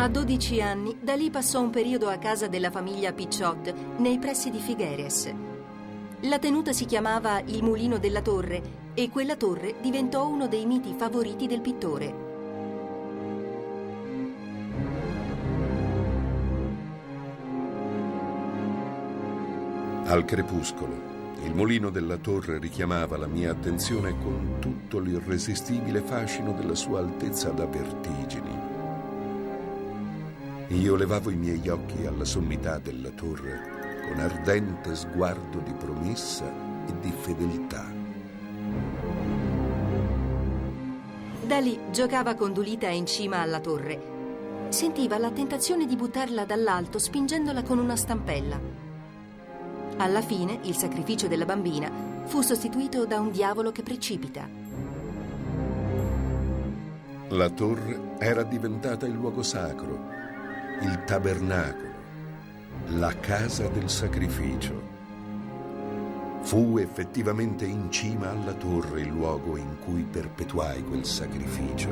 A 12 anni, Dalì passò un periodo a casa della famiglia Pichot, nei pressi di Figueres. La tenuta si chiamava il Mulino della Torre e quella torre diventò uno dei miti favoriti del pittore. Al crepuscolo, il mulino della torre richiamava la mia attenzione con tutto l'irresistibile fascino della sua altezza da vertigini. Io levavo i miei occhi alla sommità della torre con ardente sguardo di promessa e di fedeltà. Dalì giocava con Dulita in cima alla torre. Sentiva la tentazione di buttarla dall'alto spingendola con una stampella. Alla fine, il sacrificio della bambina fu sostituito da un diavolo che precipita. La torre era diventata il luogo sacro, il tabernacolo, la casa del sacrificio. Fu effettivamente in cima alla torre il luogo in cui perpetuai quel sacrificio.